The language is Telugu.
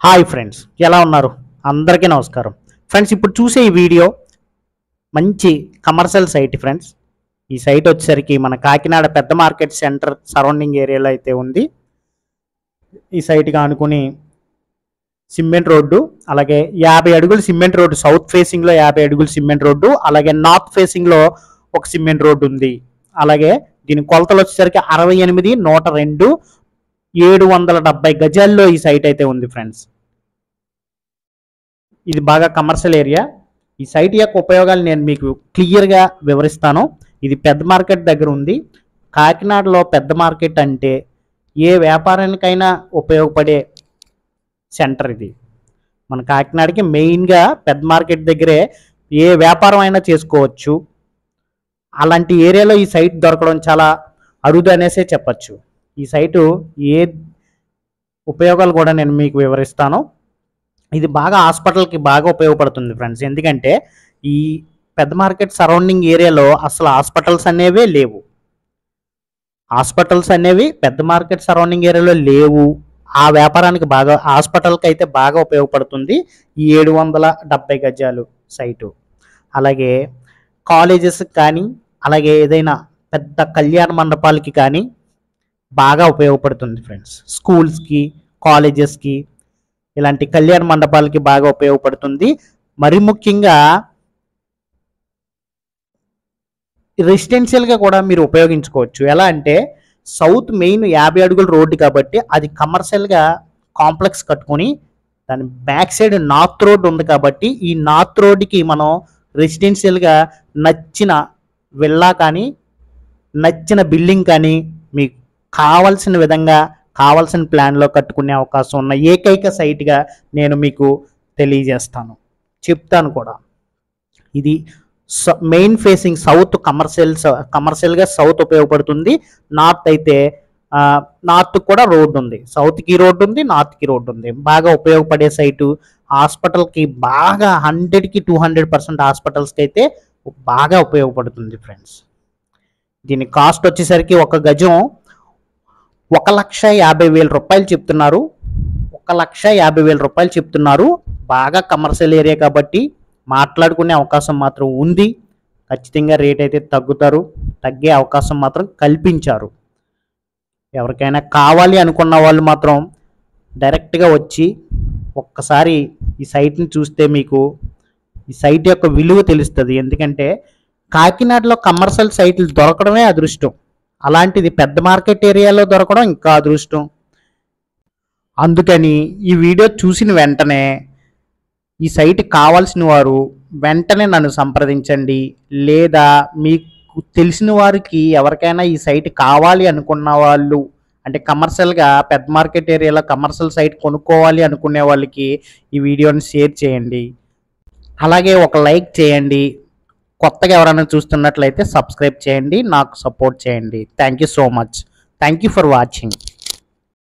హాయ్ ఫ్రెండ్స్, ఎలా ఉన్నారు? అందరికీ నమస్కారం. ఫ్రెండ్స్, ఇప్పుడు చూసే ఈ వీడియో మంచి కమర్షియల్ సైట్ ఫ్రెండ్స్. ఈ సైట్ వచ్చేసరికి మన కాకినాడ పెద్ద మార్కెట్ సెంటర్ సరౌండింగ్ ఏరియాలో అయితే ఉంది. ఈ సైట్కి ఆనుకుని సిమెంట్ రోడ్డు, అలాగే 50 అడుగులు సిమెంట్ రోడ్డు, సౌత్ ఫేసింగ్లో 50 అడుగులు సిమెంట్ రోడ్డు, అలాగే నార్త్ ఫేసింగ్లో ఒక సిమెంట్ రోడ్డు ఉంది. అలాగే దీని కొలతలు వచ్చేసరికి 68, 102, 770 గజాల్లో ఈ సైట్ అయితే ఉంది ఫ్రెండ్స్. ఇది బాగా కమర్షియల్ ఏరియా. ఈ సైట్ యొక్క ఉపయోగాలు నేను మీకు క్లియర్గా వివరిస్తాను. ఇది పెద్ద మార్కెట్ దగ్గర ఉంది. కాకినాడలో పెద్ద మార్కెట్ అంటే ఏ వ్యాపారానికైనా ఉపయోగపడే సెంటర్ ఇది. మన కాకినాడకి మెయిన్గా పెద్ద మార్కెట్ దగ్గరే ఏ వ్యాపారం అయినా చేసుకోవచ్చు. అలాంటి ఏరియాలో ఈ సైట్ దొరకడం చాలా అరుదు అనేసే చెప్పచ్చు. ఈ సైటు ఏ ఉపయోగాలు కూడా నేను మీకు వివరిస్తాను. ఇది బాగా హాస్పిటల్కి బాగా ఉపయోగపడుతుంది ఫ్రెండ్స్. ఎందుకంటే ఈ పెద్ద మార్కెట్ సరౌండింగ్ ఏరియాలో అసలు హాస్పిటల్స్ అనేవే లేవు. హాస్పిటల్స్ అనేవి పెద్ద మార్కెట్ సరౌండింగ్ ఏరియాలో లేవు. ఆ వ్యాపారానికి బాగా, హాస్పిటల్కి అయితే బాగా ఉపయోగపడుతుంది ఈ 770 గజాలు సైటు. అలాగే కాలేజెస్కి కానీ, అలాగే ఏదైనా పెద్ద కళ్యాణ మండపాలకి కానీ బాగా ఉపయోగపడుతుంది ఫ్రెండ్స్. స్కూల్స్కి, కాలేజెస్కి, ఇలాంటి కళ్యాణ మండపాలకి బాగా ఉపయోగపడుతుంది. మరి ముఖ్యంగా రెసిడెన్షియల్గా కూడా మీరు ఉపయోగించుకోవచ్చు. ఎలా అంటే సౌత్ మెయిన్ 50 అడుగుల రోడ్డు కాబట్టి అది కమర్షియల్గా కాంప్లెక్స్ కట్టుకొని దాని బ్యాక్ సైడ్ నార్త్ రోడ్ ఉంది కాబట్టి ఈ నార్త్ రోడ్డుకి మనం రెసిడెన్షియల్గా నచ్చిన విల్లా కానీ, నచ్చిన బిల్డింగ్ కానీ మీకు కావాల్సిన విధంగా, కావాల్సిన ప్లాన్లో కట్టుకునే అవకాశం ఉన్న ఏకైక సైట్గా నేను మీకు చెప్తాను కూడా. ఇది మెయిన్ ఫేసింగ్ సౌత్ కమర్షియల్గా సౌత్ ఉపయోగపడుతుంది. నార్త్ అయితే నార్త్ కూడా రోడ్డు ఉంది. సౌత్కి రోడ్డు ఉంది, నార్త్కి రోడ్డు ఉంది. బాగా ఉపయోగపడే సైటు. హాస్పిటల్కి బాగా 100కి 200% హాస్పిటల్స్కి అయితే బాగా ఉపయోగపడుతుంది ఫ్రెండ్స్. దీని కాస్ట్ వచ్చేసరికి ఒక గజం 1,50,000 రూపాయలు చెప్తున్నారు. 1,50,000 రూపాయలు చెప్తున్నారు. బాగా కమర్షియల్ ఏరియా కాబట్టి మాట్లాడుకునే అవకాశం మాత్రం ఉంది. ఖచ్చితంగా రేట్ అయితే తగ్గే అవకాశం మాత్రం కల్పించారు. ఎవరికైనా కావాలి అనుకున్న వాళ్ళు మాత్రం డైరెక్ట్గా వచ్చి ఒక్కసారి ఈ సైట్ని చూస్తే మీకు ఈ సైట్ యొక్క విలువ తెలుస్తుంది. ఎందుకంటే కాకినాడలో కమర్షియల్ సైట్లు దొరకడమే అదృష్టం. అలాంటిది పెద్ద మార్కెట్ ఏరియాలో దొరకడం ఇంకా అదృష్టం. అందుకని ఈ వీడియో చూసిన వెంటనే ఈ సైట్ కావాల్సిన వారు వెంటనే నన్ను సంప్రదించండి. లేదా మీకు తెలిసిన వారికి ఎవరికైనా ఈ సైట్ కావాలి అనుకున్న వాళ్ళు, అంటే కమర్షియల్గా పెద్ద మార్కెట్ ఏరియాలో కమర్షియల్ సైట్ కొనుక్కోవాలి అనుకునే వాళ్ళకి ఈ వీడియోని షేర్ చేయండి. అలాగే ఒక లైక్ చేయండి. కొత్తగా ఎవరైనా చూస్తున్నట్లయితే సబ్స్క్రైబ్ చేయండి, నాకు సపోర్ట్ చేయండి. Thank you so much. Thank you for watching.